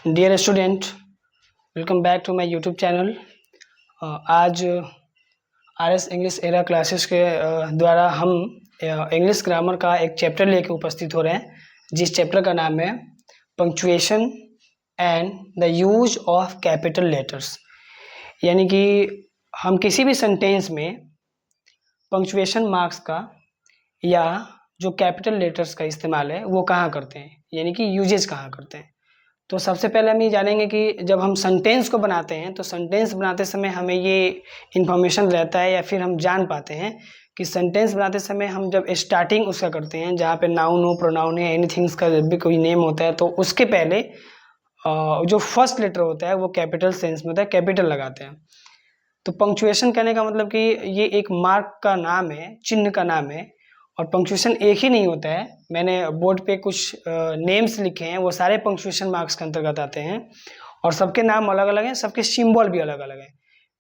Dear student, welcome back to my YouTube channel. आज RS English era classes के द्वारा हम इंग्लिश ग्रामर का एक चैप्टर लेके उपस्थित हो रहे हैं, जिस चैप्टर का नाम है punctuation and the use of capital letters. यानी कि हम किसी भी सेंटेंस में पंक्चुएशन मार्क्स का या जो कैपिटल लेटर्स का इस्तेमाल है वो कहाँ करते हैं, यानी कि यूजेज कहाँ करते हैं। तो सबसे पहले हम ये जानेंगे कि जब हम सेंटेंस को बनाते हैं तो सेंटेंस बनाते समय हमें ये इन्फॉर्मेशन रहता है या फिर हम जान पाते हैं कि सेंटेंस बनाते समय हम जब स्टार्टिंग उसका करते हैं, जहाँ पे नाउन हो, प्रोनाउन है, एनीथिंग्स का जब भी कोई नेम होता है तो उसके पहले जो फर्स्ट लेटर होता है वो कैपिटल सेंस में होता है, कैपिटल लगाते हैं। तो पंक्चुएशन कहने का मतलब कि ये एक मार्क का नाम है, चिन्ह का नाम है। और पंक्चुएशन एक ही नहीं होता है, मैंने बोर्ड पे कुछ नेम्स लिखे हैं, वो सारे पंक्चुएशन मार्क्स के अंतर्गत आते हैं और सबके नाम अलग अलग हैं, सबके सिंबल भी अलग अलग हैं।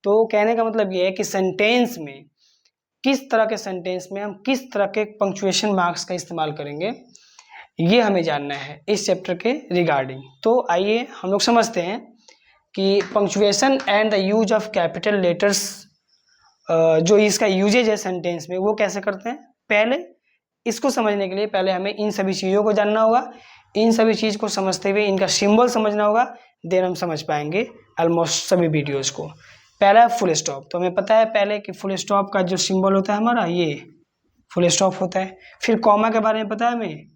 तो कहने का मतलब ये है कि सेंटेंस में किस तरह के सेंटेंस में हम किस तरह के पंक्चुएशन मार्क्स का इस्तेमाल करेंगे, ये हमें जानना है इस चैप्टर के रिगार्डिंग। तो आइए हम लोग समझते हैं कि punctuation and the use of capital letters, जो इसका यूजेज है सेंटेंस में, वो कैसे करते हैं। पहले इसको समझने के लिए पहले हमें इन सभी चीज़ों को जानना होगा, इन सभी चीज़ को समझते हुए इनका सिंबल समझना होगा, देन हम समझ पाएंगे ऑलमोस्ट सभी वीडियोस को। पहला है फुल स्टॉप। तो हमें पता है पहले कि फुल स्टॉप का जो सिंबल होता है हमारा, ये फुल स्टॉप होता है। फिर कॉमा के बारे में पता है हमें,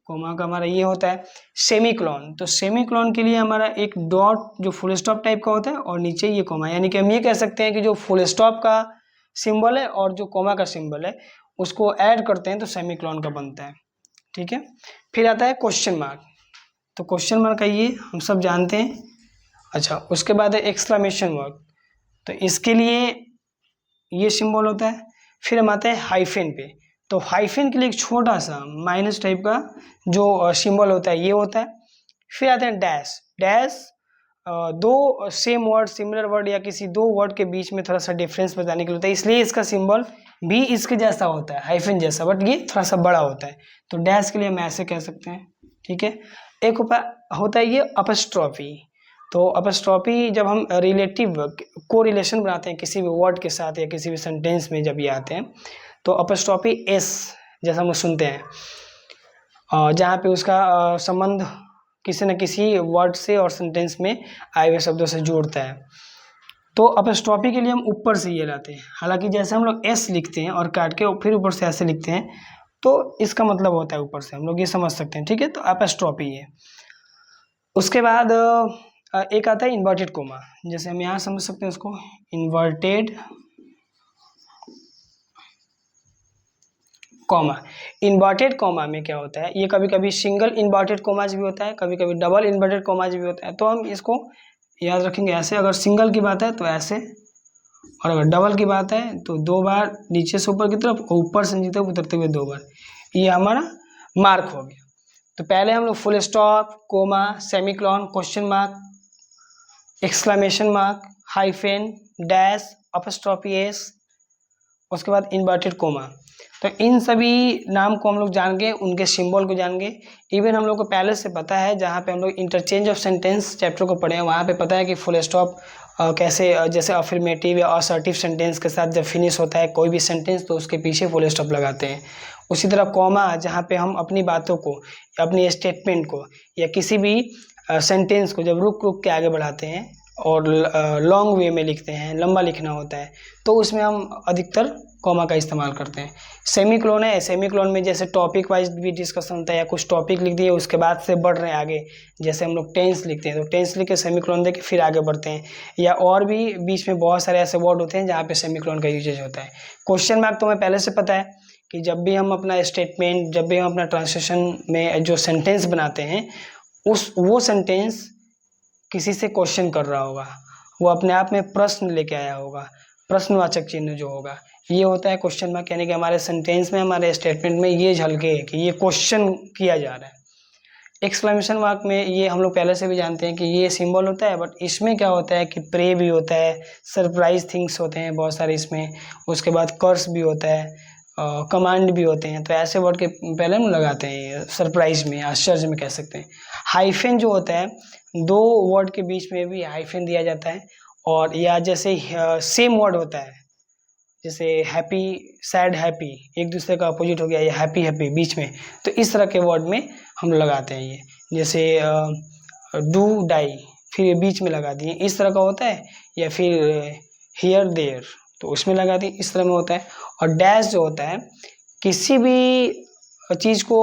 कॉमा का हमारा ये होता है। सेमीकोलन, तो सेमीकोलन के लिए हमारा एक डॉट जो फुल स्टॉप टाइप का होता है और नीचे ये कॉमा, यानी कि हम ये कह सकते हैं कि जो फुल स्टॉप का सिंबल है और जो कॉमा का सिंबल है उसको ऐड करते हैं तो सेमीकोलन का बनता है। ठीक है। फिर आता है क्वेश्चन मार्क। तो क्वेश्चन मार्क का ये हम सब जानते हैं। अच्छा, उसके बाद है एक्सक्लेमेशन मार्क, तो इसके लिए ये सिंबल होता है। फिर हम आते हैं हाइफेन पे। तो हाइफेन के लिए एक छोटा सा माइनस टाइप का जो सिंबल होता है ये होता है। फिर आते हैं डैश। डैश दो सेम वर्ड, सिमिलर वर्ड या किसी दो वर्ड के बीच में थोड़ा सा डिफरेंस बताने के लिए होता है, इसलिए इसका सिंबल भी इसके जैसा होता है, हाइफेन जैसा, बट ये थोड़ा सा बड़ा होता है। तो डैश के लिए हम ऐसे कह सकते हैं। ठीक है। एक होता है ये अपस्ट्रॉफी। तो अपस्ट्रॉफी जब हम रिलेटिव को रिलेशन बनाते हैं किसी भी वर्ड के साथ या किसी भी सेंटेंस में जब ये आते हैं तो अपस्ट्रॉफी एस जैसा हम लोग सुनते हैं, जहाँ पे उसका संबंध किसी न किसी वर्ड से और सेंटेंस में आए हुए शब्दों से जोड़ता है। तो अपस्ट्रॉफी के लिए हम ऊपर से ये लाते हैं, हालांकि जैसे हम लोग एस लिखते हैं और काट के फिर ऊपर से ऐसे लिखते हैं तो इसका मतलब होता है ऊपर से, हम लोग ये समझ सकते हैं। ठीक है। तो अपस्ट्रॉफी है। उसके बाद एक आता है इन्वर्टेड कोमा, जैसे हम यहाँ समझ सकते हैं उसको, इन्वर्टेड कॉमा। इन्वर्टेड कॉमा में क्या होता है, ये कभी कभी सिंगल इन्वर्टेड कॉमाज भी होता है, कभी कभी डबल इन्वर्टेड कॉमाज भी होता है। तो हम इसको याद रखेंगे ऐसे, अगर सिंगल की बात है तो ऐसे, और अगर डबल की बात है तो दो बार नीचे से ऊपर की तरफ, ऊपर से नीचे उतरते हुए दो बार, ये हमारा मार्क हो गया। तो पहले हम लोग full stop, comma, semicolon, question mark, exclamation mark, hyphen, dash, apostrophe S, उसके बाद इन्वर्टेड कोमा। तो इन सभी नाम को हम लोग जान गए, उनके सिंबल को जान गए। इवन हम लोग को पहले से पता है, जहाँ पे हम लोग इंटरचेंज ऑफ सेंटेंस चैप्टर को पढ़े हैं वहाँ पे पता है कि फुल स्टॉप कैसे, जैसे अफर्मेटिव या असर्टिव सेंटेंस के साथ जब फिनिश होता है कोई भी सेंटेंस तो उसके पीछे फुल स्टॉप लगाते हैं। उसी तरह कॉमा, जहाँ पे हम अपनी बातों को या अपनी स्टेटमेंट को या किसी भी सेंटेंस को जब रुक रुक के आगे बढ़ाते हैं और लॉन्ग वे में लिखते हैं, लंबा लिखना होता है, तो उसमें हम अधिकतर कॉमा का इस्तेमाल करते हैं। सेमीकोलन है, सेमीकोलन में जैसे टॉपिक वाइज भी डिस्कशन होता है, या कुछ टॉपिक लिख दिए उसके बाद से बढ़ रहे हैं आगे, जैसे हम लोग टेंस लिखते हैं तो टेंस लिख के सेमीकोलन दे के फिर आगे बढ़ते हैं, या और भी बीच में बहुत सारे ऐसे वर्ड होते हैं जहाँ पे सेमीकोलन का यूजेज होता है। क्वेश्चन मार्क तो हमें पहले से पता है कि जब भी हम अपना स्टेटमेंट, जब भी हम अपना ट्रांसलेशन में जो सेंटेंस बनाते हैं वो सेंटेंस किसी से क्वेश्चन कर रहा होगा, वो अपने आप में प्रश्न लेके आया होगा, प्रश्नवाचक चिन्ह जो होगा ये होता है क्वेश्चन मार्क। यानी कि हमारे सेंटेंस में, हमारे स्टेटमेंट में ये झलके कि ये क्वेश्चन किया जा रहा है। एक्सक्लेमेशन मार्क में ये हम लोग पहले से भी जानते हैं कि ये सिंबल होता है, बट इसमें क्या होता है कि प्रे भी होता है, सरप्राइज थिंग्स होते हैं बहुत सारे इसमें, उसके बाद कर्स भी होता है, कमांड भी होते हैं, तो ऐसे वर्ड के पहले हम लगाते हैं सरप्राइज में, आश्चर्य में कह सकते हैं। हाइफन जो होता है, दो वर्ड के बीच में भी हाइफन दिया जाता है। और या जैसे सेम वर्ड होता है, जैसे हैप्पी सैड हैप्पी, एक दूसरे का अपोजिट हो गया, या हैप्पी हैप्पी बीच में, तो इस तरह के वर्ड में हम लगाते हैं ये। जैसे डू डाई, फिर ये बीच में लगा दिए, इस तरह का होता है। या फिर हियर देयर, तो उसमें लगा दिए, इस तरह में होता है। और डैश जो होता है, किसी भी चीज़ को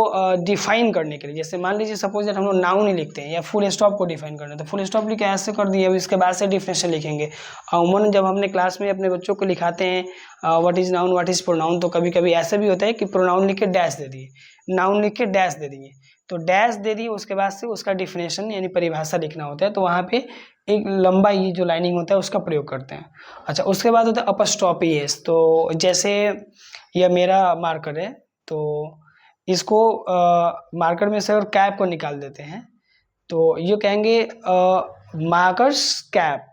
डिफाइन करने के लिए, जैसे मान लीजिए सपोज दैट हम लोग नाउन ही लिखते हैं या फुल स्टॉप को डिफाइन करना है, तो फुल स्टॉप लिखे ऐसे कर दिए, अब इसके बाद से डिफिनेशन लिखेंगे। अमूमन जब हमने क्लास में अपने बच्चों को लिखाते हैं what is noun what is pronoun, तो कभी कभी ऐसा भी होता है कि प्रोनाउन लिख के डैश दे दिए, नाउन लिख के डैश दे दिए, तो डैश दे दिए, उसके बाद से उसका डिफिनेशन यानी परिभाषा लिखना होता है, तो वहाँ पे एक लंबा ये जो लाइनिंग होता है उसका प्रयोग करते हैं। अच्छा, उसके बाद होता है अपस्ट्रॉपी एस। तो जैसे यह मेरा मार्कर है, तो इसको मार्कर में से अगर कैप को निकाल देते हैं, तो ये कहेंगे मार्कर्स कैप।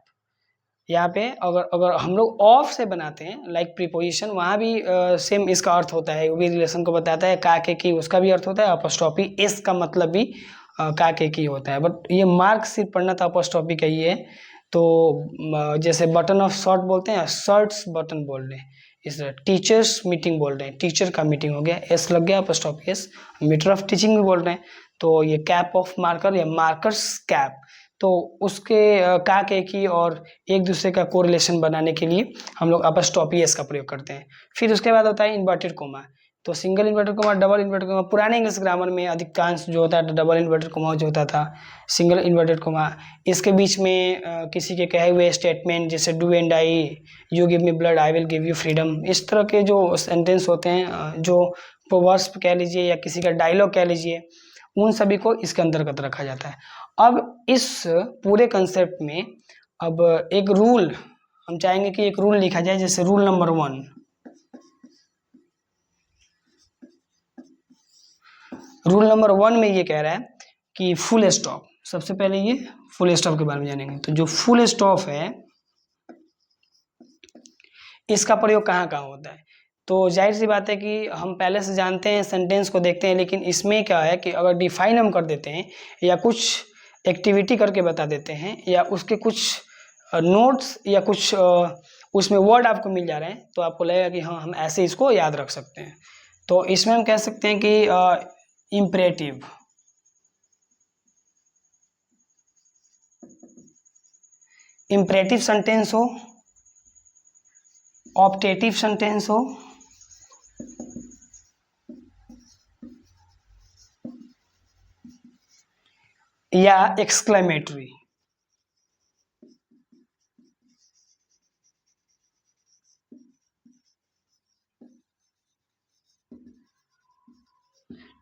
यहाँ पे अगर हम लोग ऑफ से बनाते हैं लाइक प्रीपोजिशन, वहाँ भी सेम इसका अर्थ होता है, वो भी रिलेशन को बताता है। का के की उसका भी अर्थ होता है, अपस्ट्रॉपी एस का मतलब भी का के की होता है। बट ये मार्क सिर्फ पढ़ना था, अपस्ट्रॉपी का ही है। तो जैसे बटन ऑफ शर्ट बोलते हैं, शर्ट्स बटन बोल रहे हैं, इस तरह टीचर्स मीटिंग बोल रहे हैं, टीचर का मीटिंग हो गया, एस लग गया, अपस्ट्रॉपी एस। मीटर ऑफ टीचिंग भी बोल रहे हैं, तो ये कैप ऑफ मार्कर या मार्कर्स कैप, तो उसके का के की और एक दूसरे का कोरिलेशन बनाने के लिए हम लोग अपस्ट्रॉपी एस का प्रयोग करते हैं। फिर उसके बाद होता है इन्वर्टेड कोमा। तो single inverted coma, double inverted coma, पुराने इंग्लिश ग्रामर में अधिकांश जो होता है डबल इन्वर्टेड कोमा जो होता था, सिंगल इन्वर्टेड कोमा। इसके बीच में किसी के कहे हुए स्टेटमेंट, जैसे do and I, you give me blood I will give you freedom, इस तरह के जो सेंटेंस होते हैं, जो प्रोवर्ब्स कह लीजिए या किसी का डायलॉग कह लीजिए, उन सभी को इसके अंतर्गत रखा जाता है। अब इस पूरे कंसेप्ट में अब एक रूल हम चाहेंगे कि एक रूल लिखा जाए, जैसे रूल नंबर 1। रूल नंबर 1 में ये कह रहा है कि फुल स्टॉप, सबसे पहले ये फुल स्टॉप के बारे में जानेंगे। तो जो फुल स्टॉप है, इसका प्रयोग कहाँ कहाँ होता है, तो जाहिर सी बात है कि हम पहले से जानते हैं, सेंटेंस को देखते हैं, लेकिन इसमें क्या है कि अगर डिफाइन हम कर देते हैं या कुछ एक्टिविटी करके बता देते हैं, या उसके कुछ नोट्स या कुछ उसमें वर्ड आपको मिल जा रहे हैं, तो आपको लगेगा कि हाँ, हम ऐसे इसको याद रख सकते हैं। तो इसमें हम कह सकते हैं कि इम्परेटिव, इम्परेटिव सेंटेंस हो, ऑप्टेटिव सेंटेंस हो, या एक्सक्लेमेटरी।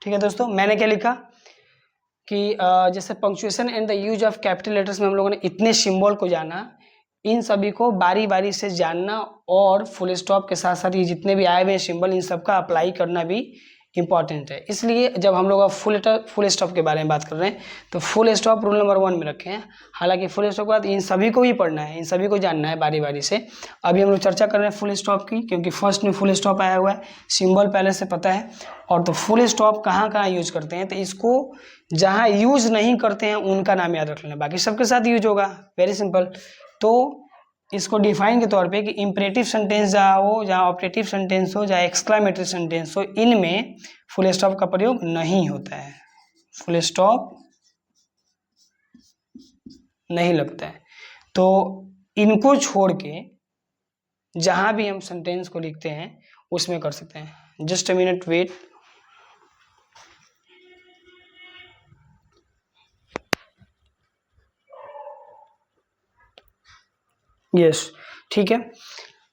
ठीक है दोस्तों, मैंने क्या लिखा कि जैसे punctuation and the use of capital letters में हम लोगों ने इतने सिंबल को जाना, इन सभी को बारी बारी से जानना, और फुल स्टॉप के साथ साथ ये जितने भी आए हुए सिंबल, इन सब का अप्लाई करना भी इम्पॉर्टेंट है। इसलिए जब हम लोग फुल स्टॉप के बारे में बात कर रहे हैं, तो फुल स्टॉप रूल नंबर 1 में रखे हैं। हालांकि फुल स्टॉप के बाद इन सभी को ही पढ़ना है, इन सभी को जानना है बारी बारी से। अभी हम लोग चर्चा कर रहे हैं फुल स्टॉप की, क्योंकि फर्स्ट में फुल स्टॉप आया हुआ है, सिंबल पहले से पता है। और तो फुल स्टॉप कहाँ कहाँ यूज करते हैं, तो इसको जहाँ यूज नहीं करते हैं उनका नाम याद रख लेना, बाकी सबके साथ यूज होगा, वेरी सिंपल। तो इसको डिफाइन के तौर पे कि इम्परेटिव सेंटेंस जहाँ हो, जहाँ ऑपरेटिव सेंटेंस हो, जहाँ एक्सक्लेमेटरी सेंटेंस हो, इनमें फुल स्टॉप का प्रयोग नहीं होता है, फुल स्टॉप नहीं लगता है। तो इनको छोड़ के जहाँ भी हम सेंटेंस को लिखते हैं उसमें कर सकते हैं। Just a minute wait. Yes, ठीक है।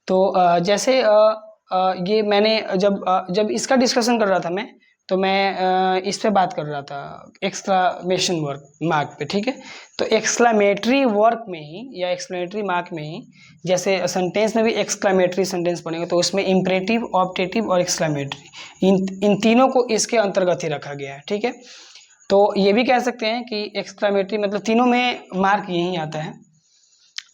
तो जैसे ये मैंने जब इसका डिस्कशन कर रहा था मैं, तो मैं इस पे बात कर रहा था एक्सक्लामेशन वर्क मार्क पे, ठीक है। तो एक्सक्लामेटरी वर्क में ही या एक्सक्लेमेटरी मार्क में ही, जैसे सेंटेंस में भी एक्सक्लामेटरी सेंटेंस बनेगा, तो उसमें इम्परेटिव, ऑप्टेटिव और एक्सक्लामेटरी, इन तीनों को इसके अंतर्गत ही रखा गया है, ठीक है। तो ये भी कह सकते हैं कि एक्सक्लामेटरी मतलब तीनों में मार्क यही आता है।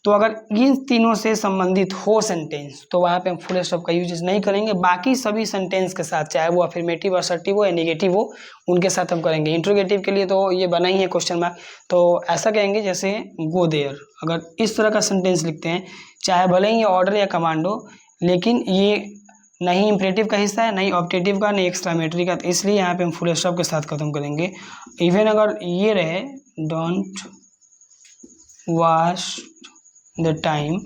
तो अगर इन तीनों से संबंधित हो सेंटेंस तो वहाँ पे हम फुल स्टॉप का यूज नहीं करेंगे। बाकी सभी सेंटेंस के साथ, चाहे वो अफर्मेटिव, असर्टिव हो या नेगेटिव हो, उनके साथ हम करेंगे। इंट्रोगेटिव के लिए तो ये बना ही है क्वेश्चन मार्क, तो ऐसा कहेंगे जैसे गो देयर। अगर इस तरह का सेंटेंस लिखते हैं, चाहे भले ही ऑर्डर या कमांड हो, लेकिन ये नहीं इम्परेटिव का हिस्सा है, नहीं ऑब्जेक्टिव का, नहीं एक्सक्लेमेटरी का, तो इसलिए यहाँ पे हम फुल स्टॉप के साथ खत्म करेंगे। इवन अगर ये रहे डोंट वेस्ट द टाइम,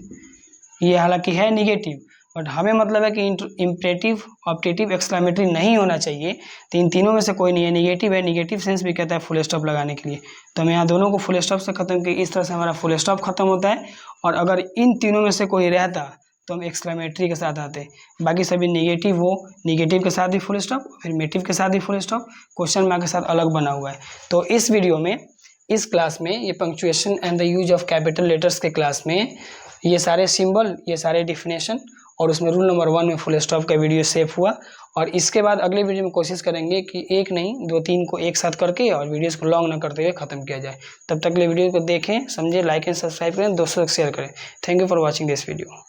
ये हालांकि है निगेटिव, बट हमें मतलब है कि इम्परेटिव, ऑब्जेक्टिव, एक्सक्लेमेटरी नहीं होना चाहिए। तो इन तीनों में से कोई नहीं है, निगेटिव है, निगेटिव सेंस भी कहता है फुल स्टॉप लगाने के लिए। तो हम यहाँ दोनों को फुल स्टॉप से खत्म किए, इस तरह से हमारा फुल स्टॉप खत्म होता है। और अगर इन तीनों में से कोई रहता तो हम एक्सक्लेमेटरी के साथ आते। बाकी सभी निगेटिव हो, निगेटिव के साथ भी फुल स्टॉप, अफर्मेटिव के साथ भी फुल स्टॉप, क्वेश्चन मार्क के साथ अलग बना हुआ है। तो इस वीडियो में, इस क्लास में, ये punctuation and the use of capital letters के क्लास में ये सारे सिंबल, ये सारे डिफिनेशन और उसमें रूल नंबर 1 में फुल स्टॉप का वीडियो सेव हुआ। और इसके बाद अगले वीडियो में कोशिश करेंगे कि एक नहीं 2-3 को एक साथ करके और वीडियोस को लॉन्ग ना करते हुए खत्म किया जाए। तब तक के लिए वीडियो को देखें, समझें, लाइक एंड सब्सक्राइब करें, दोस्तों तक शेयर करें। Thank you for watching this video.